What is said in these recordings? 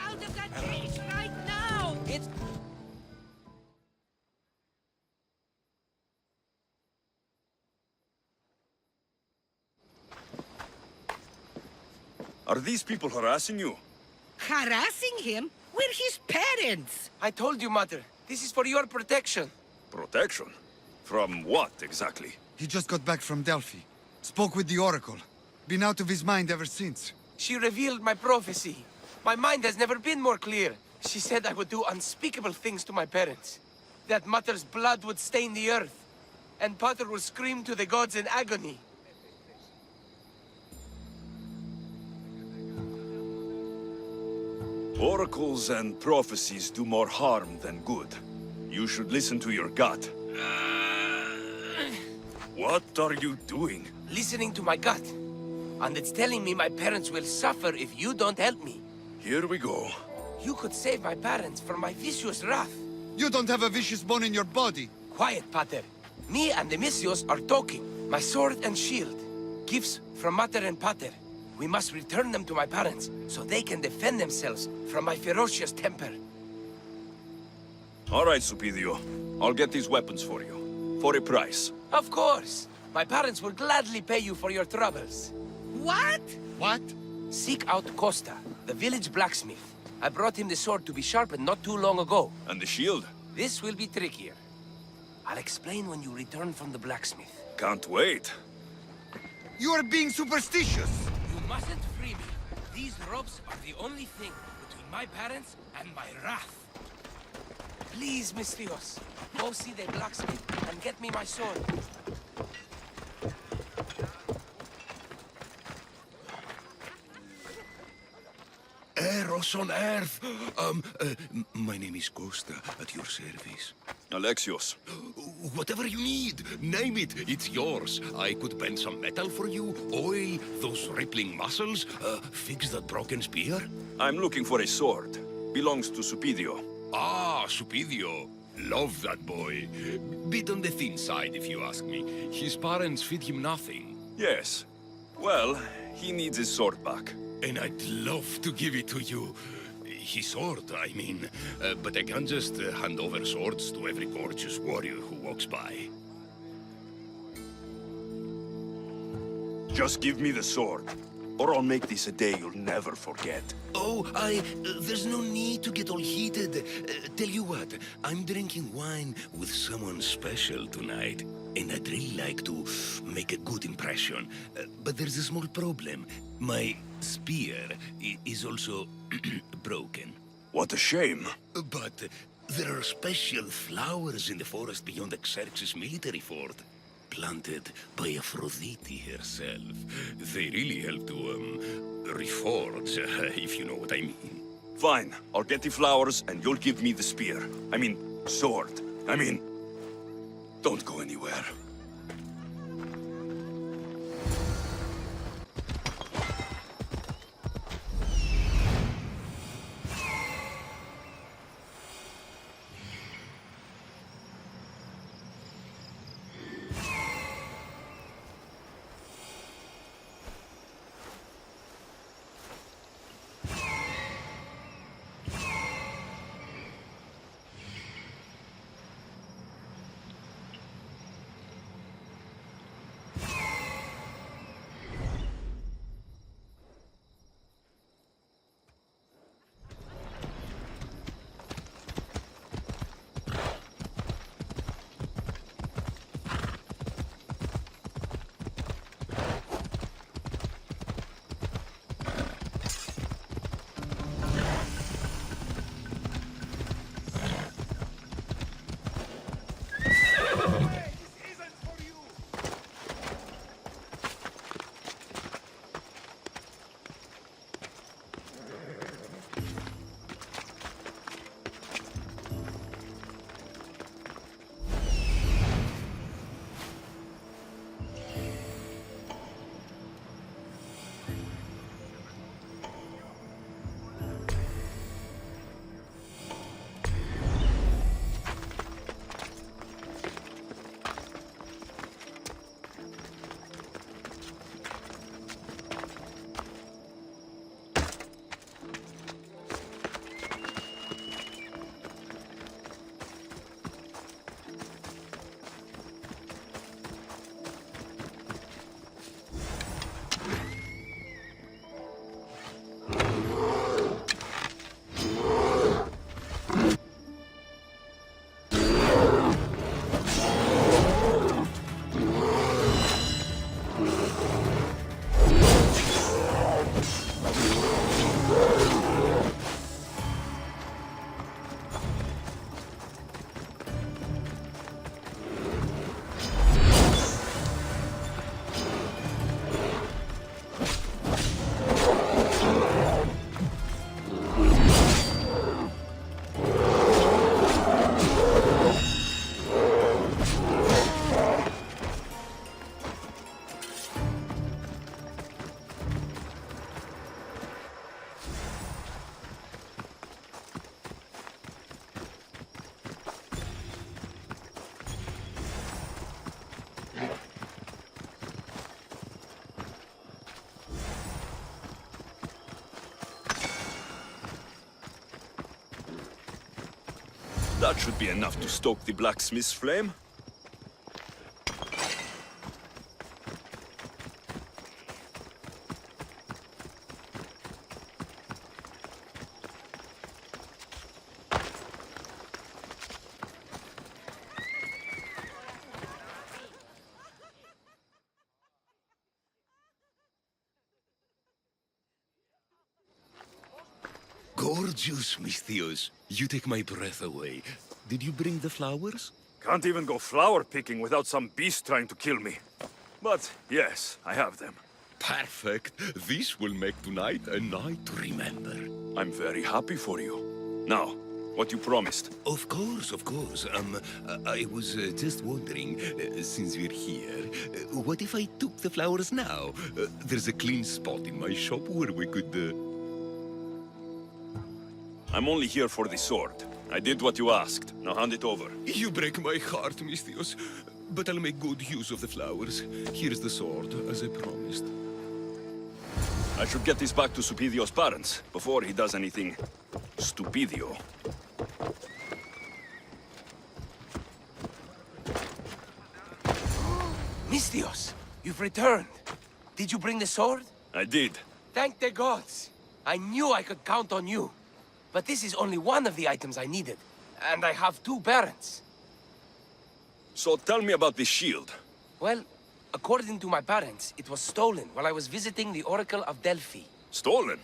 Out of that cage right now! Are these people harassing you? Harassing him? We're his parents! I told you, Mother. This is for your protection. Protection? From what, exactly? He just got back from Delphi. Spoke with the Oracle. Been out of his mind ever since. She revealed my prophecy. My mind has never been more clear. She said I would do unspeakable things to my parents. That Mother's blood would stain the earth. And Pater would scream to the gods in agony. Oracles and prophecies do more harm than good. You should listen to your gut. What are you doing? Listening to my gut. And it's telling me my parents will suffer if you don't help me. Here we go. You could save my parents from my vicious wrath. You don't have a vicious bone in your body. Quiet, Pater. Me and the Messios are talking. My sword and shield. Gifts from Mater and Pater. We must return them to my parents, so they can defend themselves from my ferocious temper. All right, Supidio. I'll get these weapons for you. For a price. Of course. My parents will gladly pay you for your troubles. What? What? Seek out Costa, the village blacksmith. I brought him the sword to be sharpened not too long ago. And the shield? This will be trickier. I'll explain when you return from the blacksmith. Can't wait. You are being superstitious. You mustn't free me. These ropes are the only thing between my parents and my wrath. Please, Misthios, go see the blacksmith and get me my sword. Eros on Earth! My name is Costa, at your service. Alexios. Whatever you need, name it, it's yours. I could bend some metal for you, oil those rippling muscles, fix that broken spear. I'm looking for a sword. Belongs to Supidio. Ah, Supidio. Love that boy. Bit on the thin side, if you ask me. His parents feed him nothing. Yes. Well, he needs his sword back. And I'd love to give it to you. His sword, I mean. But I can't just hand over swords to every gorgeous warrior who walks by. Just give me the sword, or I'll make this a day you'll never forget. Oh, there's no need to get all heated. Tell you what, I'm drinking wine with someone special tonight. And I'd really like to make a good impression. But there's a small problem. My spear is also broken. What a shame. But there are special flowers in the forest beyond Xerxes' military fort. Planted by Aphrodite herself. They really help to, reforge, if you know what I mean. Fine, I'll get the flowers and you'll give me the spear. I mean, sword. Don't go anywhere. That should be enough to stoke the blacksmith's flame. Gorgeous, Misthios. You take my breath away. Did you bring the flowers? Can't even go flower picking without some beast trying to kill me. But yes, I have them. Perfect. This will make tonight a night to remember. I'm very happy for you. Now, what you promised. Of course, of course. I was just wondering, since we're here, what if I took the flowers now? There's a clean spot in my shop where we could, I'm only here for the sword. I did what you asked. Now hand it over. You break my heart, Misthios. But I'll make good use of the flowers. Here's the sword, as I promised. I should get this back to Supidio's parents before he does anything stupidio. Misthios, you've returned. Did you bring the sword? I did. Thank the gods. I knew I could count on you. But this is only one of the items I needed. And I have 2 parents. So tell me about this shield. Well, according to my parents, it was stolen while I was visiting the Oracle of Delphi. Stolen?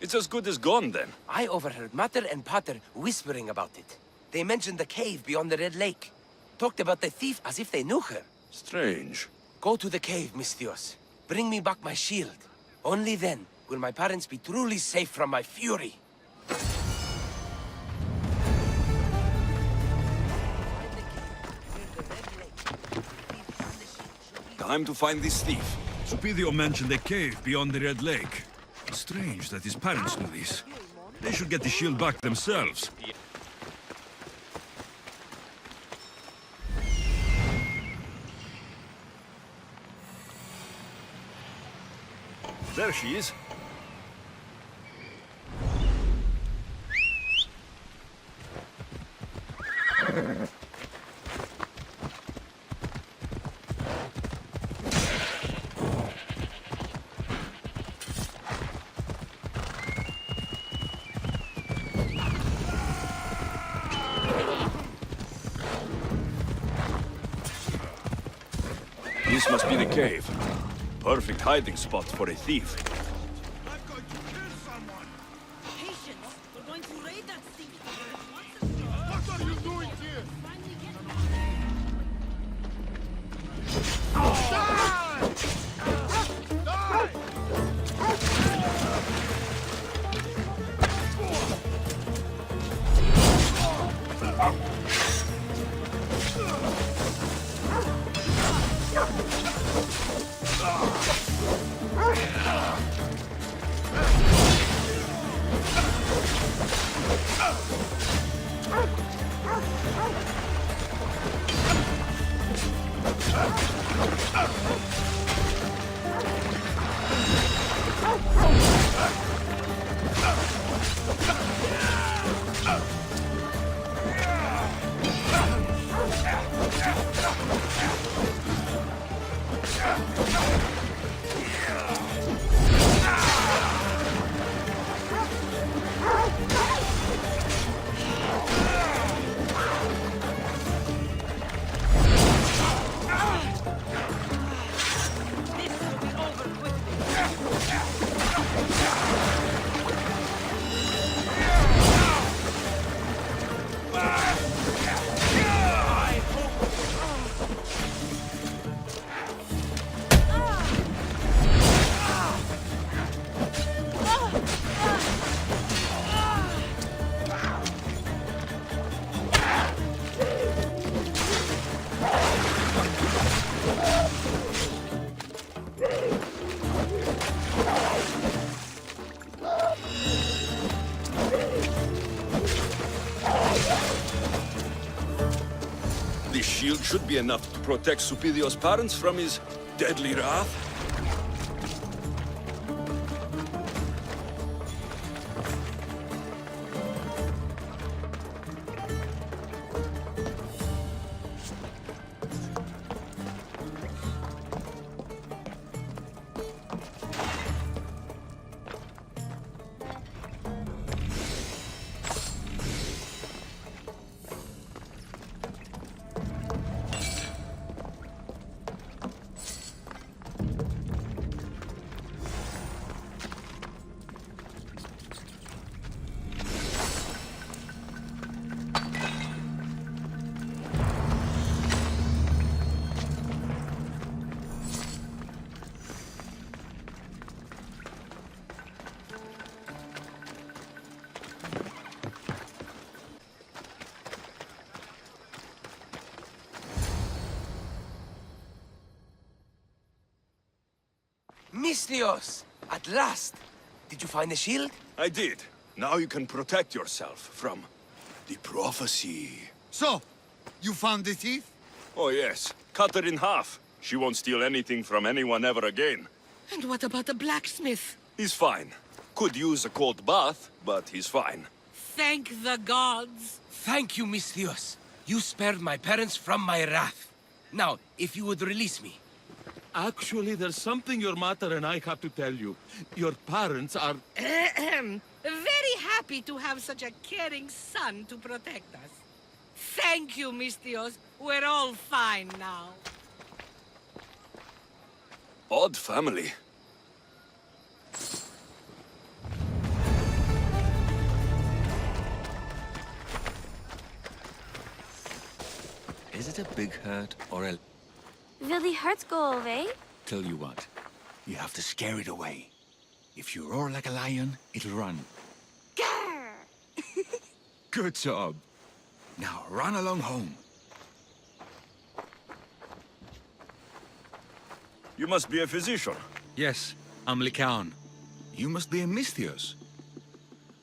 It's as good as gone then. I overheard Mater and Pater whispering about it. They mentioned the cave beyond the Red Lake. Talked about the thief as if they knew her. Strange. Go to the cave, Misthios. Bring me back my shield. Only then will my parents be truly safe from my fury. Time to find this thief. Supidio mentioned a cave beyond the Red Lake. Strange that his parents knew this. They should get the shield back themselves. There she is. This must be the cave. Perfect hiding spot for a thief. I'm going to kill someone! Patience! We're going to raid that thief! What are you doing here? Finally get This shield should be enough to protect Supidio's parents from his deadly wrath. Misthios! At last! Did you find the shield? I did. Now you can protect yourself from the prophecy. So, you found the thief? Oh yes, cut her in half. She won't steal anything from anyone ever again. And what about the blacksmith? He's fine. Could use a cold bath, but he's fine. Thank the gods. Thank you, Misthios. You spared my parents from my wrath. Now, if you would release me. Actually, there's something your mother and I have to tell you. Your parents are... Very happy to have such a caring son to protect us. Thank you, Misthios. We're all fine now. Odd family. Is it a big hurt or a... Will the hurts go away? Tell you what, you have to scare it away. If you roar like a lion, it'll run. Grr! Good job. Now run along home. You must be a physician. Yes, I'm Lycaon. You must be a Misthios.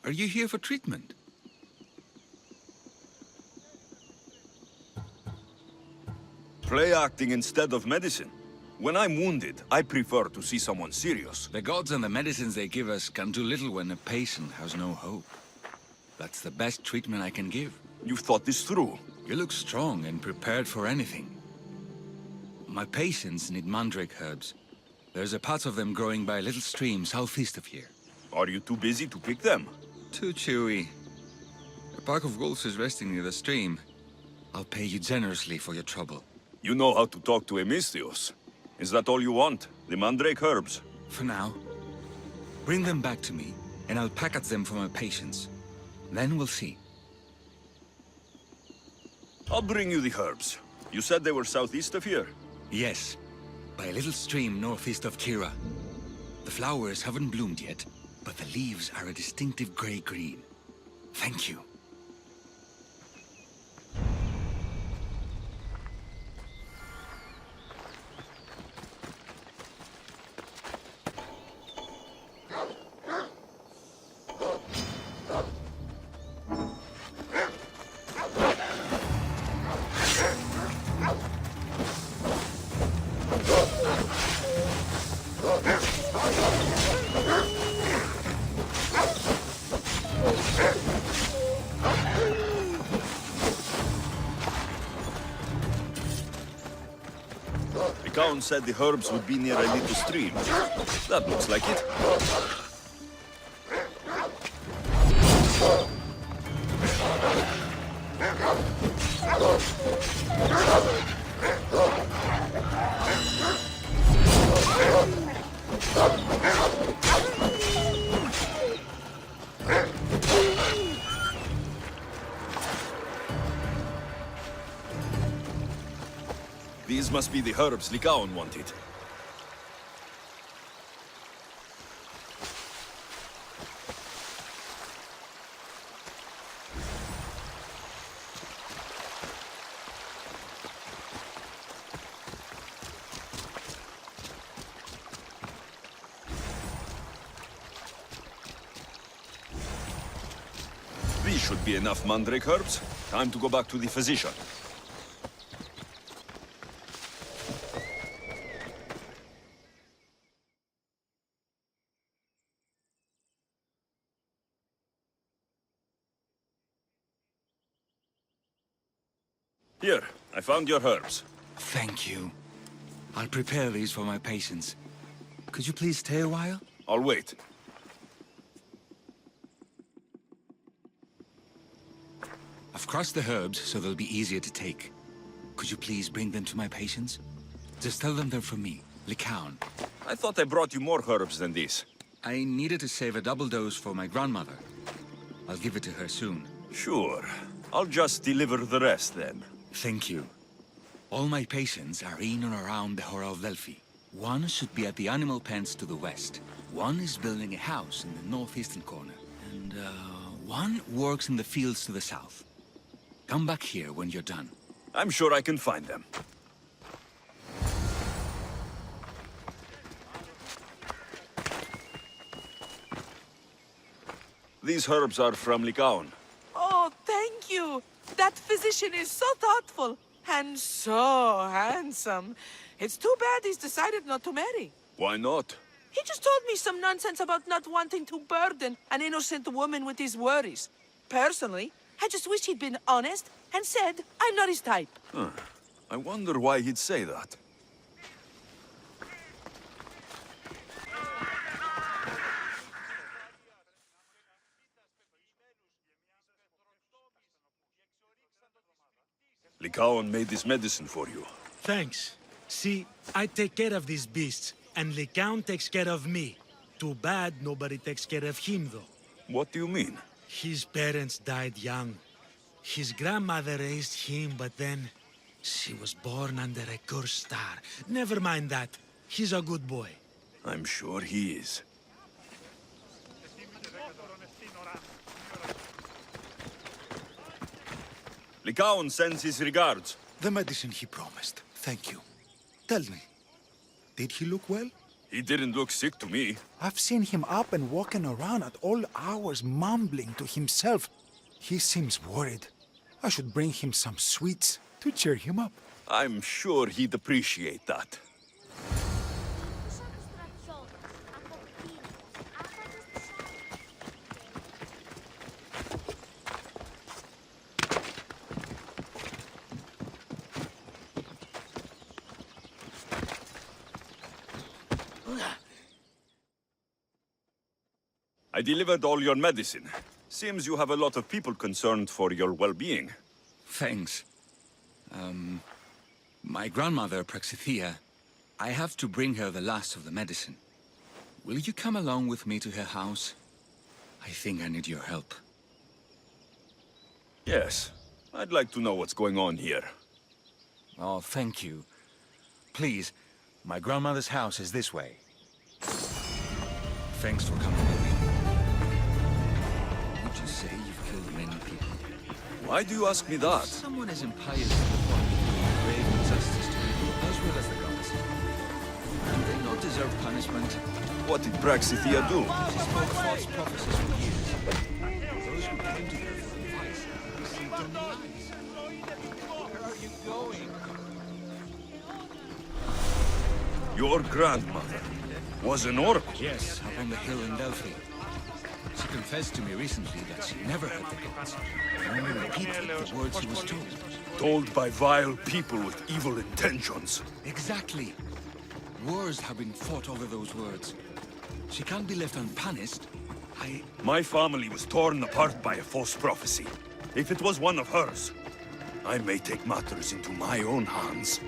Are you here for treatment? Play acting instead of medicine. When I'm wounded, I prefer to see someone serious. The gods and the medicines they give us can do little when a patient has no hope. That's the best treatment I can give. You've thought this through. You look strong and prepared for anything. My patients need mandrake herbs. There's a patch of them growing by a little stream southeast of here. Are you too busy to pick them? Too chewy. A pack of wolves is resting near the stream. I'll pay you generously for your trouble. You know how to talk to Misthios. Is that all you want? The mandrake herbs? For now. Bring them back to me, and I'll package them for my patients. Then we'll see. I'll bring you the herbs. You said they were southeast of here? Yes, by a little stream northeast of Kira. The flowers haven't bloomed yet, but the leaves are a distinctive gray-green. Thank you. The Count said the herbs would be near a little stream. That looks like it. These must be the herbs Lycaon wanted. These should be enough mandrake herbs. Time to go back to the physician. Here, I found your herbs. Thank you. I'll prepare these for my patients. Could you please stay a while? I'll wait. I've crushed the herbs so they'll be easier to take. Could you please bring them to my patients? Just tell them they're from me, Lycaon. I thought I brought you more herbs than this. I needed to save a double dose for my grandmother. I'll give it to her soon. Sure. I'll just deliver the rest then. Thank you. All my patients are in and around the Hora of Delphi. One should be at the animal pens to the west. One is building a house in the northeastern corner. And, one works in the fields to the south. Come back here when you're done. I'm sure I can find them. These herbs are from Lycaon. Oh, thank you. That physician is so thoughtful and so handsome. It's too bad he's decided not to marry. Why not? He just told me some nonsense about not wanting to burden an innocent woman with his worries. Personally, I just wish he'd been honest and said I'm not his type. I wonder why he'd say that. Lycaon made this medicine for you. Thanks. See, I take care of these beasts, and Lycaon takes care of me. Too bad nobody takes care of him, though. What do you mean? His parents died young. His grandmother raised him, but then she was born under a cursed star. Never mind that. He's a good boy. I'm sure he is. Lycaon sends his regards. The medicine he promised. Thank you. Tell me, did he look well? He didn't look sick to me. I've seen him up and walking around at all hours, mumbling to himself. He seems worried. I should bring him some sweets to cheer him up. I'm sure he'd appreciate that. I delivered all your medicine. Seems you have a lot of people concerned for your well-being. Thanks. My grandmother, Praxithea, I have to bring her the last of the medicine. Will you come along with me to her house? I think I need your help. Yes. I'd like to know what's going on here. Oh, thank you. Please, my grandmother's house is this way. Thanks for coming with me. Would you say you've killed many people? Why do you ask me that? Someone as impious as the one who brave injustice to people as well as the gods. Do they not deserve punishment? What did Praxithea do? She spoke false prophecies for years. Those who came to her for advice received only lies. Where are you going? Your grandmother was an oracle? Yes, up on the hill in Delphi. She confessed to me recently that she never heard the gods, only repeated the words she was told. Told by vile people with evil intentions. Exactly. Wars have been fought over those words. She can't be left unpunished. My family was torn apart by a false prophecy. If it was one of hers, I may take matters into my own hands.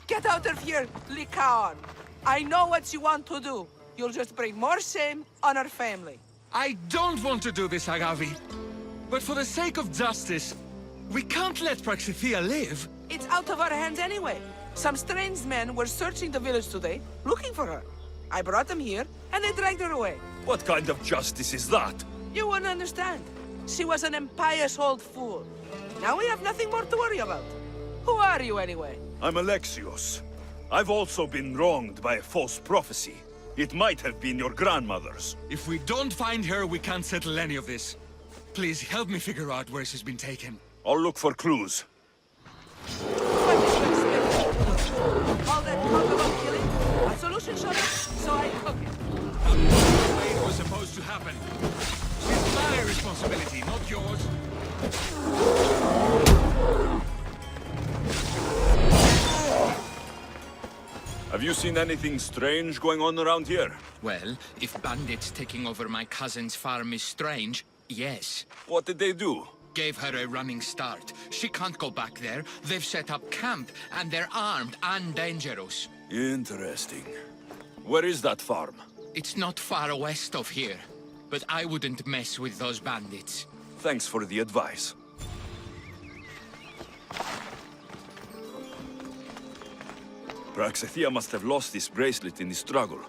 Get out of here, Lycaon. I know what you want to do. You'll just bring more shame on our family. I don't want to do this, Agavi. But for the sake of justice, we can't let Praxithea live. It's out of our hands anyway. Some strange men were searching the village today, looking for her. I brought them here, and they dragged her away. What kind of justice is that? You wouldn't understand. She was an impious old fool. Now we have nothing more to worry about. Who are you, anyway? I'm Alexios. I've also been wronged by a false prophecy. It might have been your grandmother's. If we don't find her, we can't settle any of this. Please help me figure out where she's been taken. I'll look for clues. What did you expect? All that talk about killing? A solution showed up, so I took it. The way it was supposed to happen. She's my responsibility, not yours. Have you seen anything strange going on around here? Well, if bandits taking over my cousin's farm is strange, yes. What did they do? Gave her a running start. She can't go back there. They've set up camp, and they're armed and dangerous. Interesting. Where is that farm? It's not far west of here, but I wouldn't mess with those bandits. Thanks for the advice. Praxithea must have lost this bracelet in the struggle.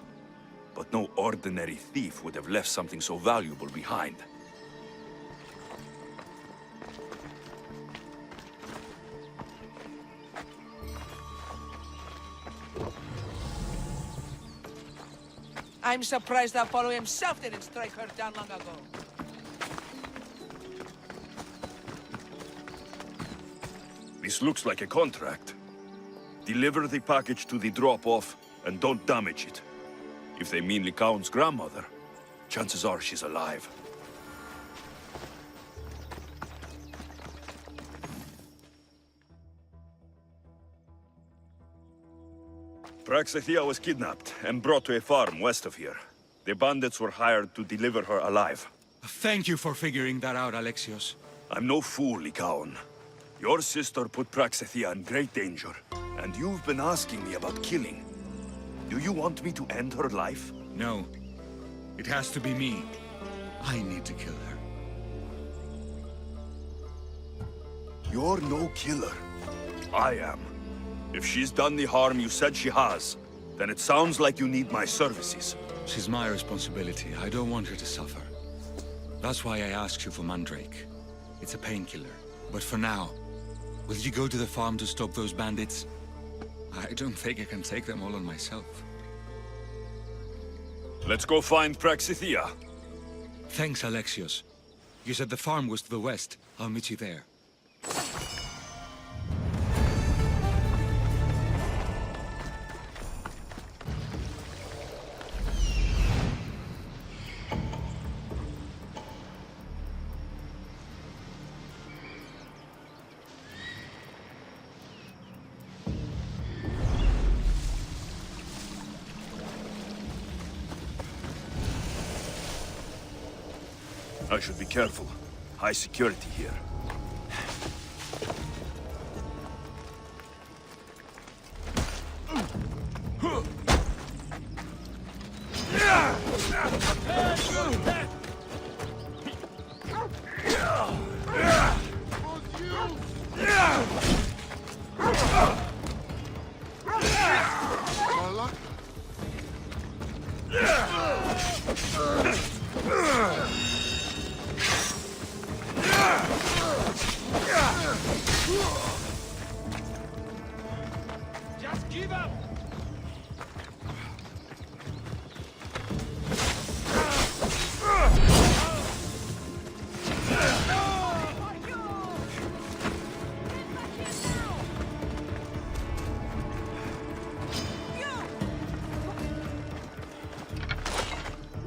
But no ordinary thief would have left something so valuable behind. I'm surprised Apollo himself didn't strike her down long ago. This looks like a contract. Deliver the package to the drop-off, and don't damage it. If they mean Lycaon's grandmother, chances are she's alive. Praxithea was kidnapped and brought to a farm west of here. The bandits were hired to deliver her alive. Thank you for figuring that out, Alexios. I'm no fool, Lycaon. Your sister put Praxithea in great danger, and you've been asking me about killing. Do you want me to end her life? No. It has to be me. I need to kill her. You're no killer. I am. If she's done the harm you said she has, then it sounds like you need my services. She's my responsibility. I don't want her to suffer. That's why I asked you for Mandrake. It's a painkiller. But for now, will you go to the farm to stop those bandits? I don't think I can take them all on myself. Let's go find Praxithea. Thanks, Alexios. You said the farm was to the west. I'll meet you there. I should be careful. High security here. Just give up!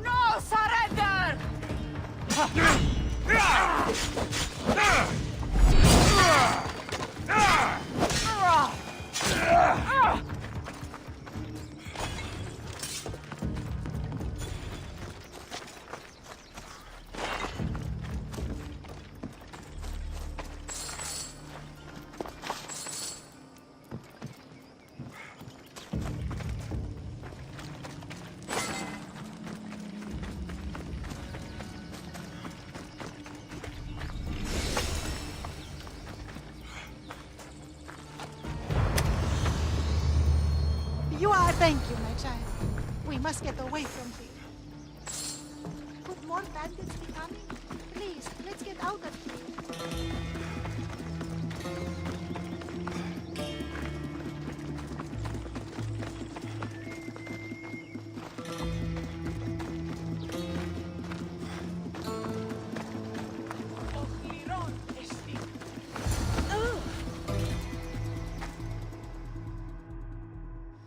No surrender! You are. Thank you, my child. We must get away from here. Could more bandits be coming? Please, let's get out of here.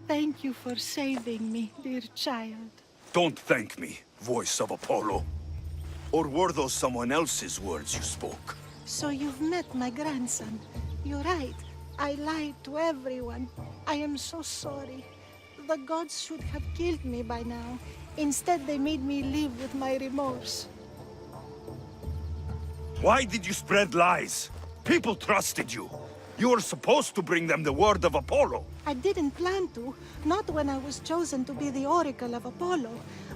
Thank you for saving me, dear child. Don't thank me, voice of Apollo. Or were those someone else's words you spoke? So you've met my grandson. You're right. I lied to everyone. I am so sorry. The gods should have killed me by now. Instead, they made me live with my remorse. Why did you spread lies? People trusted you. You were supposed to bring them the word of Apollo. I didn't plan to, not when I was chosen to be the Oracle of Apollo.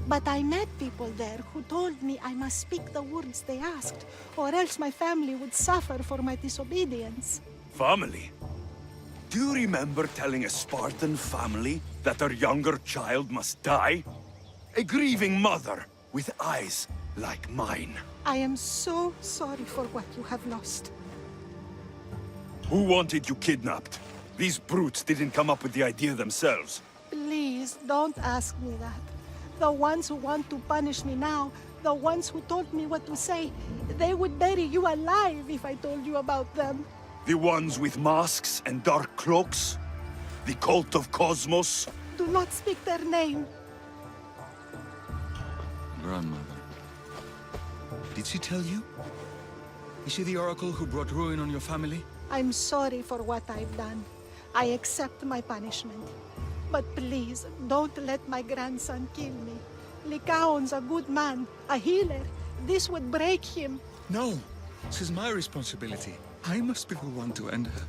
But I met people there who told me I must speak the words they asked, or else my family would suffer for my disobedience. Family? Do you remember telling a Spartan family that their younger child must die? A grieving mother with eyes like mine. I am so sorry for what you have lost. Who wanted you kidnapped? These brutes didn't come up with the idea themselves. Please, don't ask me that. The ones who want to punish me now, the ones who told me what to say, they would bury you alive if I told you about them. The ones with masks and dark cloaks? The cult of Cosmos? Do not speak their name. Grandmother. Did she tell you? Is she the oracle who brought ruin on your family? I'm sorry for what I've done. I accept my punishment. But please, don't let my grandson kill me. Lycaon's a good man, a healer. This would break him. No, this is my responsibility. I must be the one to end her.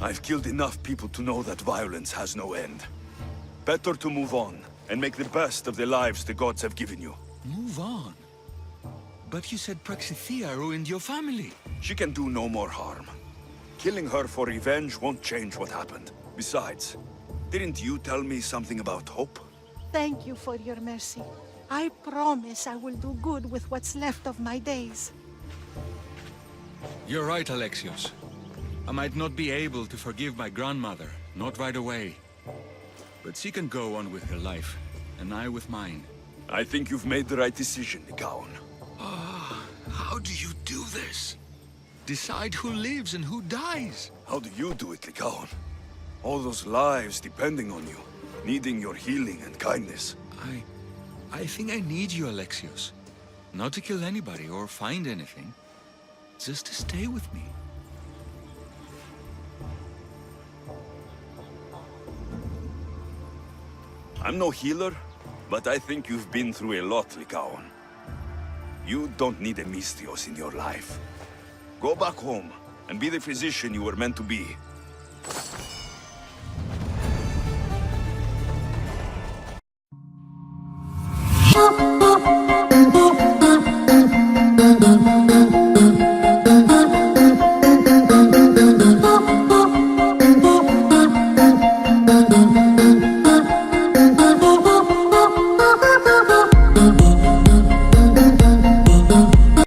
I've killed enough people to know that violence has no end. Better to move on, and make the best of the lives the gods have given you. Move on? But you said Praxithea ruined your family. She can do no more harm. Killing her for revenge won't change what happened. Besides, didn't you tell me something about hope? Thank you for your mercy. I promise I will do good with what's left of my days. You're right, Alexios. I might not be able to forgive my grandmother, not right away. But she can go on with her life, and I with mine. I think you've made the right decision, Lycaon. How do you do this? Decide who lives and who dies? How do you do it, Lycaon? All those lives depending on you, needing your healing and kindness. I think I need you, Alexios. Not to kill anybody or find anything. Just to stay with me. I'm no healer, but I think you've been through a lot, Lycaon. You don't need a Misthios in your life. Go back home, and be the physician you were meant to be.